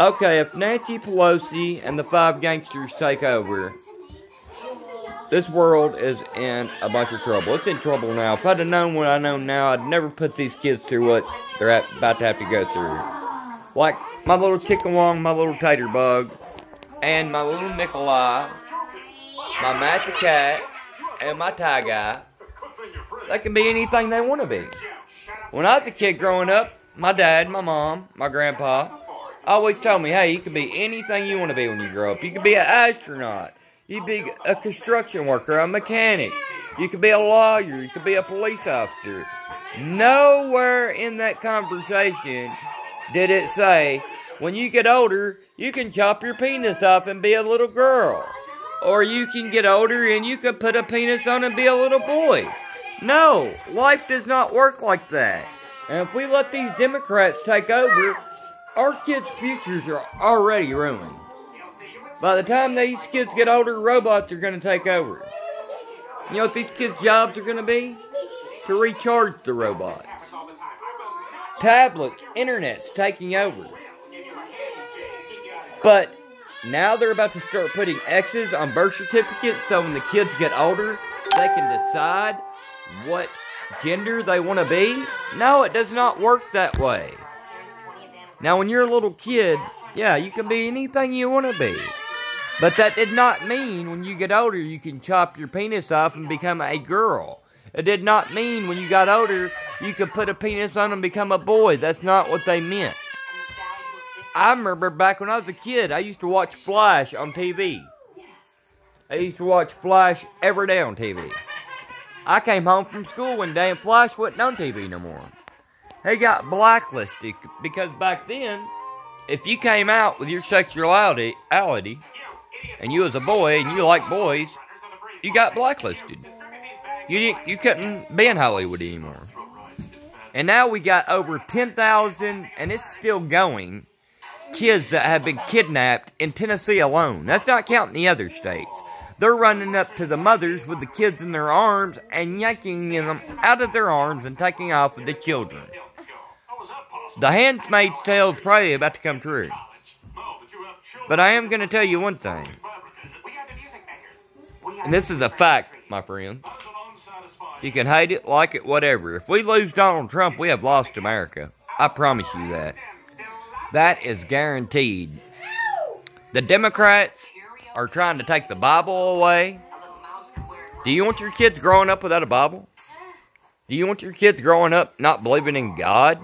Okay, if Nancy Pelosi and the 5 gangsters take over, this world is in a bunch of trouble. It's in trouble now. If I'd have known what I know now, I'd never put these kids through what they're about to have to go through. Like my little Chickawong, my little Tater Bug, and my little Nikolai, my Magic Cat, and my Tie Guy. They can be anything they want to be. When I was a kid growing up, my dad, my mom, my grandpa always told me, hey, you can be anything you want to be when you grow up. You can be an astronaut. You can be a construction worker, a mechanic. You can be a lawyer. You can be a police officer. Nowhere in that conversation did it say, when you get older, you can chop your penis off and be a little girl. Or you can get older and you can put a penis on and be a little boy. No, life does not work like that. And if we let these Democrats take over, our kids' futures are already ruined. By the time these kids get older, robots are going to take over. You know what these kids' jobs are going to be? To recharge the robots. Tablets, internet's taking over. But now they're about to start putting X's on birth certificates so when the kids get older, they can decide what gender they want to be. No, it does not work that way. Now, when you're a little kid, yeah, you can be anything you want to be. But that did not mean when you get older you can chop your penis off and become a girl. It did not mean when you got older you could put a penis on and become a boy. That's not what they meant. I remember back when I was a kid, I used to watch Flash on TV. I used to watch Flash every day on TV. I came home from school one day and Flash wasn't on TV no more. He got blacklisted because back then, if you came out with your sexuality and you was a boy and you liked boys, you got blacklisted. You couldn't be in Hollywood anymore. And now we got over 10,000, and it's still going, kids that have been kidnapped in Tennessee alone. That's not counting the other states. They're running up to the mothers with the kids in their arms and yanking them out of their arms and taking off with the children. The Handmaid's Tale is probably about to come true. But I am going to tell you one thing. And this is a fact, my friend. You can hate it, like it, whatever. If we lose Donald Trump, we have lost America. I promise you that. That is guaranteed. The Democrats are trying to take the Bible away. Do you want your kids growing up without a Bible? Do you want your kids growing up not believing in God?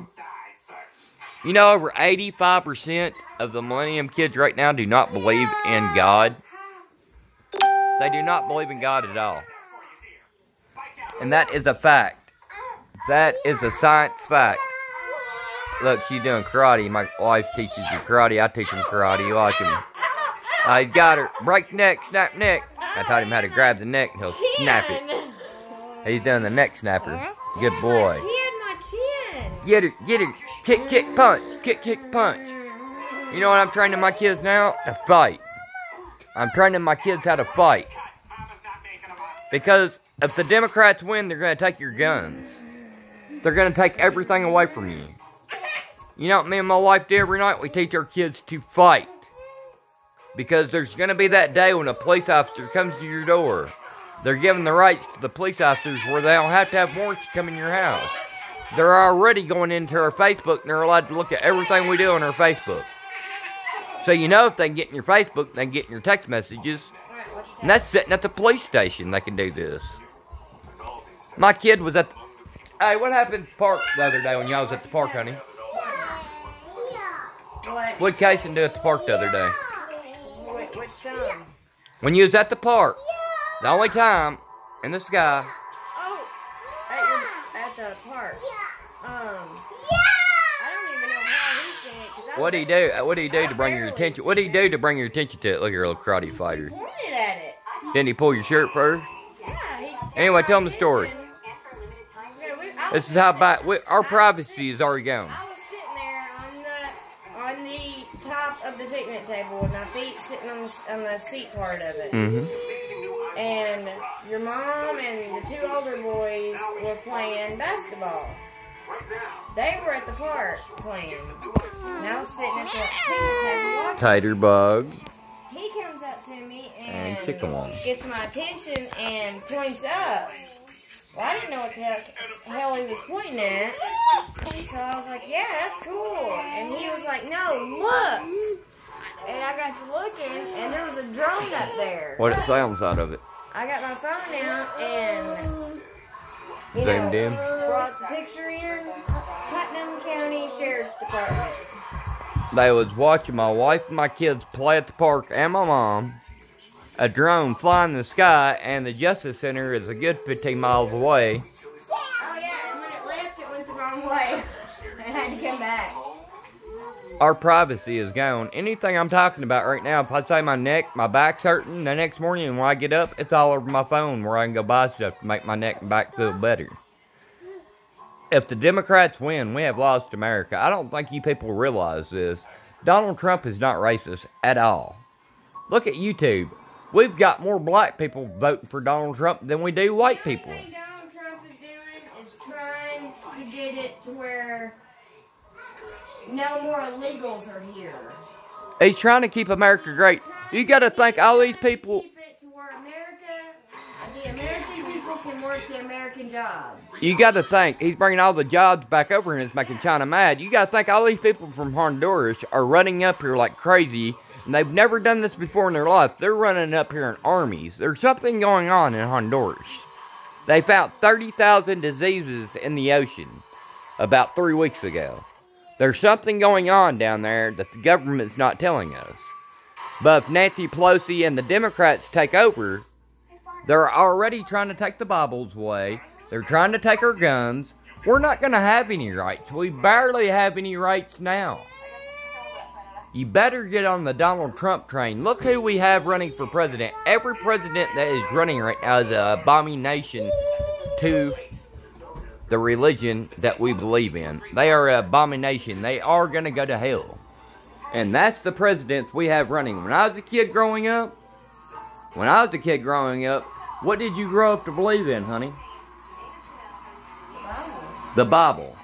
You know, over 85% of the Millennium kids right now do not believe in God. They do not believe in God at all. And that is a fact. That is a science fact. Look, she's doing karate. My wife teaches you karate. I teach him karate. You watch him. He's got her. Break neck, snap neck. I taught him how to grab the neck and he'll snap it. He's doing the neck snapper. Good boy. Get her, get her. Kick, kick, punch. Kick, kick, punch. You know what I'm training my kids now? To fight. I'm training my kids how to fight. Because if the Democrats win, they're going to take your guns. They're going to take everything away from you. You know what me and my wife do every night? We teach our kids to fight. Because there's going to be that day when a police officer comes to your door. They're giving the rights to the police officers where they don't have to have warrants to come in your house. They're already going into our Facebook and they're allowed to look at everything we do on our Facebook. So you know if they can get in your Facebook, they can get in your text messages. And that's sitting at the police station they can do this. My kid was at the... Hey, what happened at the park the other day when y'all was at the park, honey? What did Kason do at the park the other day? Which time? When you was at the park. The only time in the sky. Oh, at the park. I don't even know how he seen it. What did he do? What did he do to bring your attention? What did he do to bring your attention to it? Look at your little karate fighter. Pointed at it. Didn't he pull your shirt first? Yeah. Anyway, tell him the story. Yeah, This is how bad our privacy is already gone. I was sitting there on the top of the picnic table with my feet sitting on the seat part of it. And your mom and the two older boys were playing basketball. They were at the park playing. And I was sitting the picnic table watching. Tater bug. He comes up to me And and Chickamauga. gets my attention and points up. Well, I didn't know what the hell he was pointing at. So I was like, yeah, that's cool. And he was like, no, look. And I got to looking, and there was a drone up there. What it sounds out of it? I got my phone out and Zoomed in. brought the picture in. Putnam County Sheriff's Department. They was watching my wife and my kids play at the park and my mom. A drone flying in the sky, and the Justice Center is a good 15 miles away. Oh yeah, and when it left, it went the wrong way. I had to come back. Our privacy is gone. Anything I'm talking about right now, if I say my neck, my back's hurting, the next morning when I get up, it's all over my phone where I can go buy stuff to make my neck and back feel better. If the Democrats win, we have lost America. I don't think you people realize this. Donald Trump is not racist at all. Look at YouTube. We've got more black people voting for Donald Trump than we do white people. The only thing Donald Trump is doing is trying to get it to where no more illegals are here. He's trying to keep America great. You got to think all these people. Keep it to where the American people can work the American jobs. You got to think he's bringing all the jobs back over and it's making China mad. You got to think all these people from Honduras are running up here like crazy. And they've never done this before in their life. They're running up here in armies. There's something going on in Honduras. They found 30,000 diseases in the ocean about 3 weeks ago. There's something going on down there that the government's not telling us. But if Nancy Pelosi and the Democrats take over, they're already trying to take the Bibles away. They're trying to take our guns. We're not going to have any rights. We barely have any rights now. You better get on the Donald Trump train. Look who we have running for president. Every president that is running right now is an abomination to the religion that we believe in. They are an abomination. They are going to go to hell. And that's the presidents we have running. When I was a kid growing up, what did you grow up to believe in, honey? The Bible.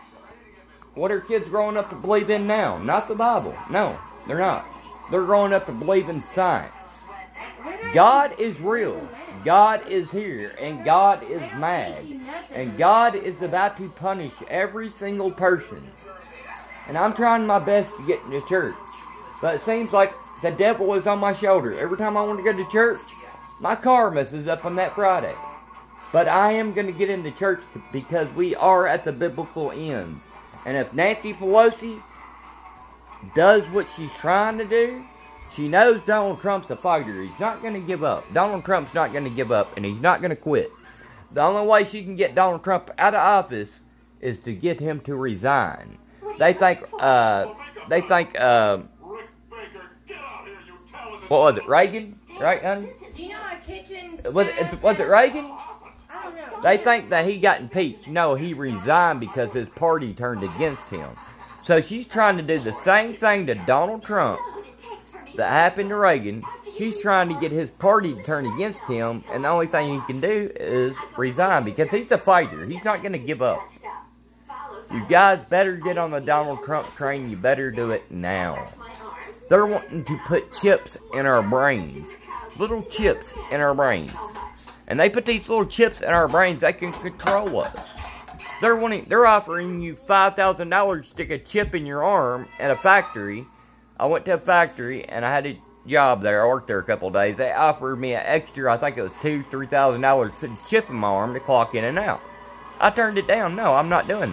What are kids growing up to believe in now? Not the Bible. No, they're not. They're growing up to believe in science. God is real. God is here. And God is mad. And God is about to punish every single person. And I'm trying my best to get into church. But it seems like the devil is on my shoulder. Every time I want to go to church, my car messes up on that Friday. But I am going to get into church because we are at the biblical ends. And if Nancy Pelosi does what she's trying to do, she knows Donald Trump's a fighter. He's not going to give up. Donald Trump's not going to give up, and he's not going to quit. The only way she can get Donald Trump out of office is to get him to resign. They think, what was it, Reagan? Right, honey? Do you know a kitchen Was it Reagan? I don't know. They think that he got impeached. No, he resigned because his party turned against him. So she's trying to do the same thing to Donald Trump that happened to Reagan. She's trying to get his party to turn against him, and the only thing he can do is resign because he's a fighter. He's not going to give up. You guys better get on the Donald Trump train. You better do it now. They're wanting to put chips in our brains. Little chips in our brains. And they put these little chips in our brains that can control us. They're offering you $5,000 to stick a chip in your arm at a factory. I went to a factory and I had a job there. I worked there a couple of days. They offered me an extra, I think it was $2,000-$3,000 to put a chip in my arm to clock in and out. I turned it down. No, I'm not doing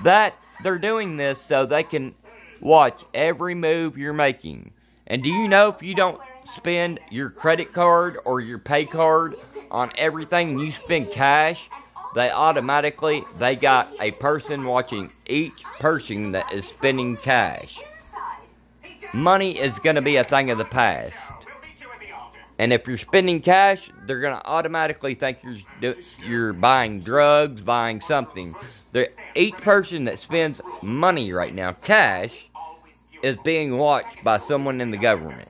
that. They're doing this so they can watch every move you're making. And do you know if you don't spend your credit card or your pay card on everything and you spend cash, they got a person watching each person that is spending cash. Money is going to be a thing of the past. And if you're spending cash, they're going to automatically think you're buying drugs, buying something. Each person that spends money right now, cash, is being watched by someone in the government.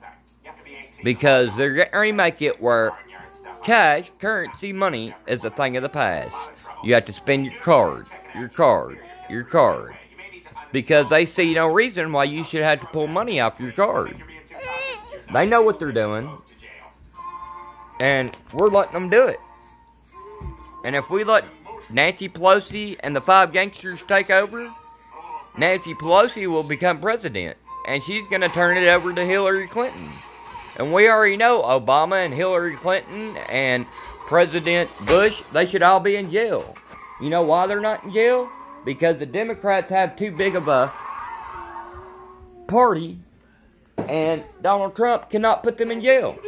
Because they're going to make it where cash, currency, money is a thing of the past. You have to spend your card. because they see no reason why you should have to pull money off your card. They know what they're doing, and we're letting them do it. And if we let Nancy Pelosi and the 5 gangsters take over, Nancy Pelosi will become president, and she's going to turn it over to Hillary Clinton. And we already know Obama and Hillary Clinton and President Bush, they should all be in jail. You know why they're not in jail? Because the Democrats have too big of a party, and Donald Trump cannot put them in jail.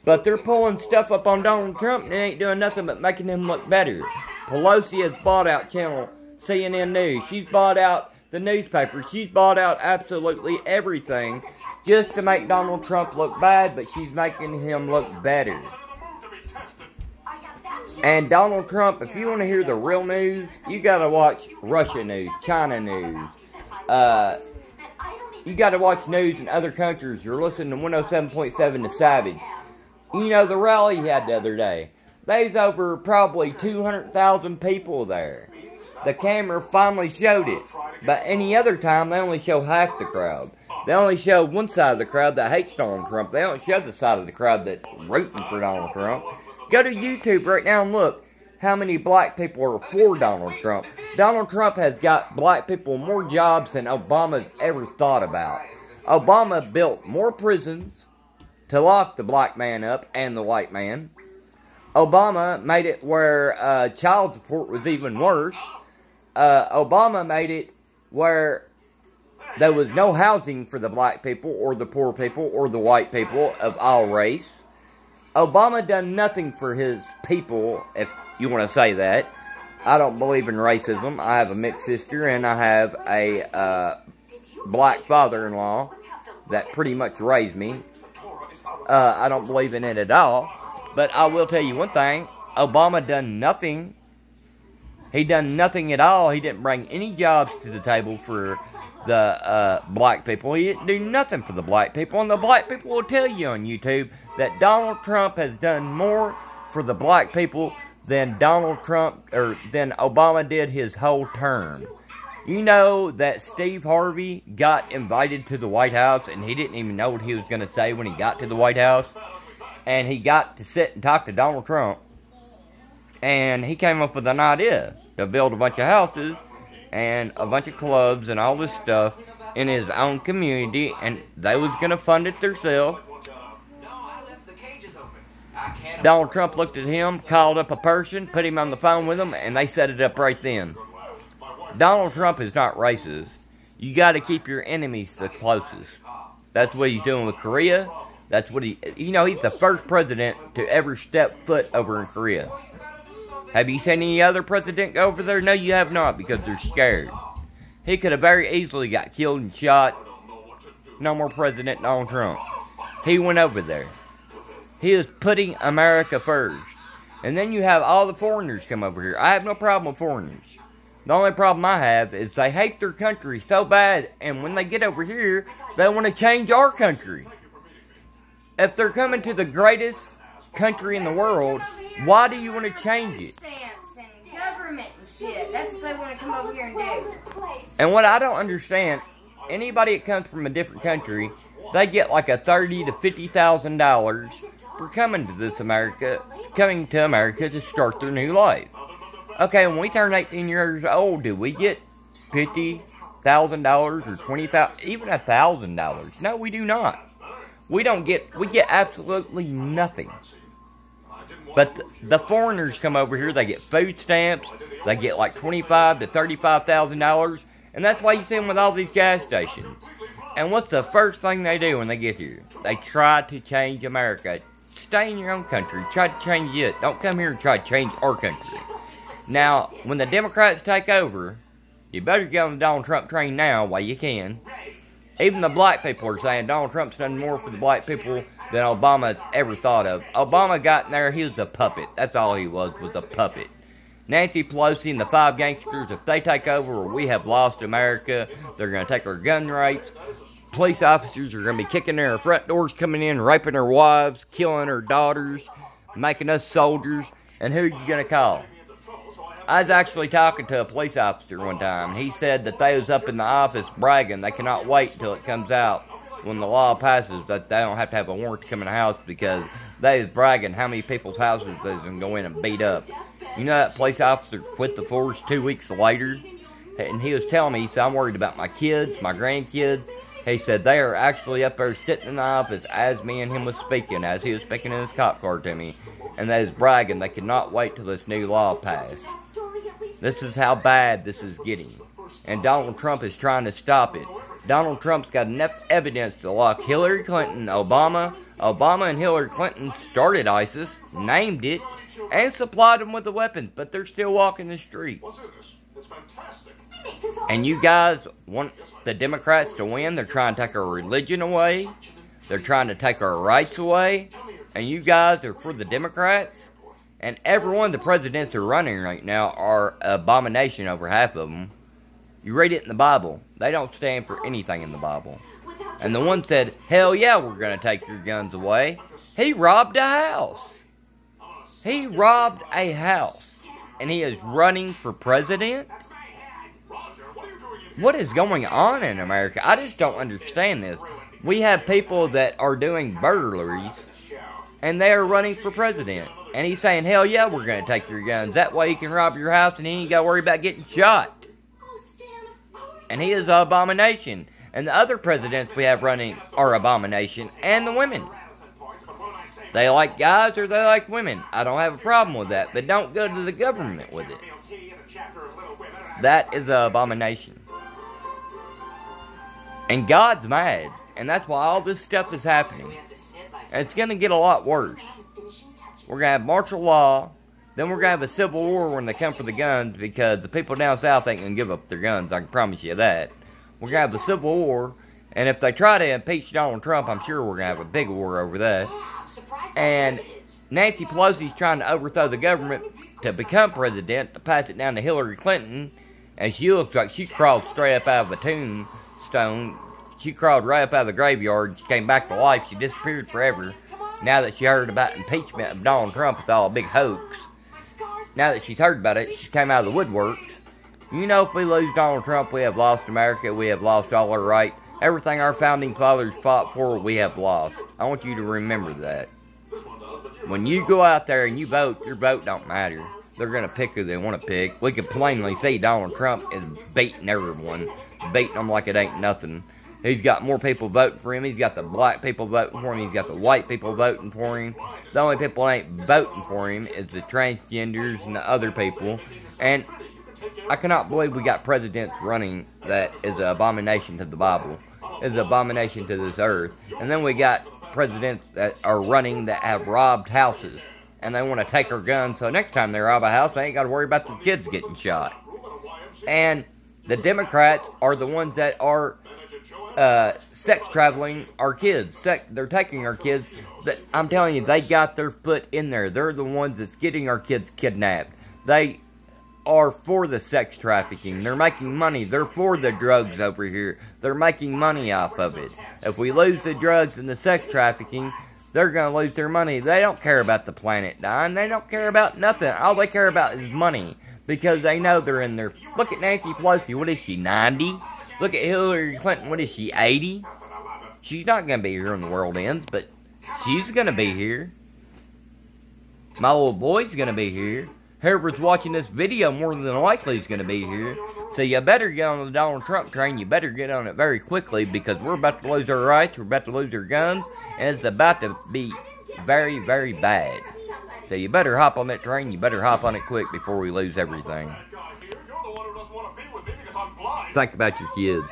But they're pulling stuff up on Donald Trump, and it ain't doing nothing but making him look better. Pelosi has bought out channel CNN News. She's bought out the newspaper. She's bought out absolutely everything just to make Donald Trump look bad, but she's making him look better. And Donald Trump, if you want to hear the real news, you gotta watch Russia news, China news. You gotta watch news in other countries. You're listening to 107.7 The Savage. You know, the rally he had the other day. There's over probably 200,000 people there. The camera finally showed it. But any other time, they only show half the crowd. They only show one side of the crowd that hates Donald Trump. They don't show the side of the crowd that's rooting for Donald Trump. Go to YouTube right now and look how many black people are for Donald Trump. Donald Trump has got black people more jobs than Obama's ever thought about. Obama built more prisons to lock the black man up and the white man. Obama made it where child support was even worse. Obama made it where there was no housing for the black people or the poor people or the white people of all race. Obama done nothing for his people, if you want to say that. I don't believe in racism. I have a mixed sister and I have a black father-in-law that pretty much raised me. I don't believe in it at all. But I will tell you one thing. Obama done nothing. He done nothing at all. He didn't bring any jobs to the table for the black people. He didn't do nothing for the black people. And the black people will tell you on YouTube that Donald Trump has done more for the black people than Donald Trump, or than Obama did his whole term. You know that Steve Harvey got invited to the White House and he didn't even know what he was going to say when he got to the White House. And he got to sit and talk to Donald Trump. And he came up with an idea to build a bunch of houses and a bunch of clubs and all this stuff in his own community. And they was going to fund it themselves. Donald Trump looked at him, called up a person, put him on the phone with him, and they set it up right then. Donald Trump is not racist. You got to keep your enemies the closest. That's what he's doing with Korea. That's what he's the first president to ever step foot over in Korea. Have you seen any other president go over there? No, you have not, because they're scared. He could have very easily got killed and shot. No more President Donald Trump. He went over there. He is putting America first. And then you have all the foreigners come over here. I have no problem with foreigners. The only problem I have is they hate their country so bad, and when they get over here, they want to change our country. If they're coming to the greatest country in the world, why do you want to change it? Government and shit. That's what they want to come over here and do. And what I don't understand, anybody that comes from a different country, they get like a $30,000 to $50,000 for coming to to America to start their new life. Okay, when we turn 18 years old, do we get $50,000 or $20,000, even $1,000? No, we do not. We get absolutely nothing. But the foreigners come over here, they get food stamps, they get like $25,000 to $35,000, and that's why you see them with all these gas stations. And what's the first thing they do when they get here? They try to change America. Stay in your own country. Try to change it. Don't come here and try to change our country. Now, when the Democrats take over, you better get on the Donald Trump train now while you can. Even the black people are saying Donald Trump's done more for the black people than Obama's ever thought of. Obama got in there, he was a puppet. That's all he was a puppet. Nancy Pelosi and the 5 gangsters, if they take over, we have lost America. They're going to take our gun rights. Police officers are going to be kicking in our front doors, coming in, raping our wives, killing our daughters, making us soldiers. And who are you going to call? I was actually talking to a police officer one time. He said that they was up in the office bragging they cannot wait until it comes out when the law passes that they don't have to have a warrant to come in the house because they was bragging how many people's houses they was going to go in and beat up. You know that police officer quit the force 2 weeks later? And he was telling me, he said, I'm worried about my kids, my grandkids. He said they are actually up there sitting in the office as me and him was speaking, as he was speaking in his cop car to me. And they was bragging they could not wait till this new law passed. This is how bad this is getting. And Donald Trump is trying to stop it. Donald Trump's got enough evidence to lock Hillary Clinton, Obama. Obama and Hillary Clinton started ISIS, named it, and supplied them with the weapons, but they're still walking the streets. It's fantastic. And you guys want the Democrats to win. They're trying to take our religion away. They're trying to take our rights away. And you guys are for the Democrats. And every one of the presidents who are running right now are abomination, over half of them. You read it in the Bible. They don't stand for anything in the Bible. And the one said, hell yeah, we're going to take your guns away. He robbed a house. He robbed a house. And he is running for president? What is going on in America? I just don't understand this. We have people that are doing burglaries, and they are running for president. And he's saying, hell yeah, we're going to take your guns. That way you can rob your house and you ain't got to worry about getting shot. And he is an abomination. And the other presidents we have running are abomination. And the women. They like guys or they like women. I don't have a problem with that. But don't go to the government with it. That is an abomination. And God's mad. And that's why all this stuff is happening. And it's going to get a lot worse. We're going to have martial law. Then we're going to have a civil war when they come for the guns. Because the people down south ain't going to give up their guns. I can promise you that. We're going to have a civil war. And if they try to impeach Donald Trump, I'm sure we're going to have a big war over that. And Nancy Pelosi's trying to overthrow the government to become president, to pass it down to Hillary Clinton. And she looks like she crawled straight up out of a tombstone. She crawled right up out of the graveyard. She came back to life. She disappeared forever. Now that she heard about impeachment of Donald Trump, it's all a big hoax. Now that she's heard about it, she came out of the woodworks. You know, if we lose Donald Trump, we have lost America. We have lost all our rights. Everything our founding fathers fought for, we have lost. I want you to remember that. When you go out there and you vote, your vote don't matter. They're going to pick who they want to pick. We can plainly see Donald Trump is beating everyone. Beating them like it ain't nothing. He's got more people voting for him. He's got the black people voting for him. He's got the white people voting for him. The only people that ain't voting for him is the transgenders and the other people. And I cannot believe we got presidents running that is an abomination to the Bible. Is an abomination to this earth. And then we got presidents that are running that have robbed houses. And they want to take our guns, so next time they rob a house, they ain't got to worry about the kids getting shot. And the Democrats are the ones that are sex traveling our kids. They're taking our kids. But I'm telling you, they got their foot in there. They're the ones that's getting our kids kidnapped. They are for the sex trafficking. They're making money. They're for the drugs over here. They're making money off of it. If we lose the drugs and the sex trafficking, they're going to lose their money. They don't care about the planet dying. They don't care about nothing. All they care about is money. Because they know they're in there. Look at Nancy Pelosi. What is she, 90? Look at Hillary Clinton. What is she, 80? She's not going to be here when the world ends, but she's going to be here. My little boy's going to be here. Whoever's watching this video more than likely is going to be here. So you better get on the Donald Trump train. You better get on it very quickly because we're about to lose our rights. We're about to lose our guns. And it's about to be very, very bad. So you better hop on that train. You better hop on it quick before we lose everything. Think about your kids.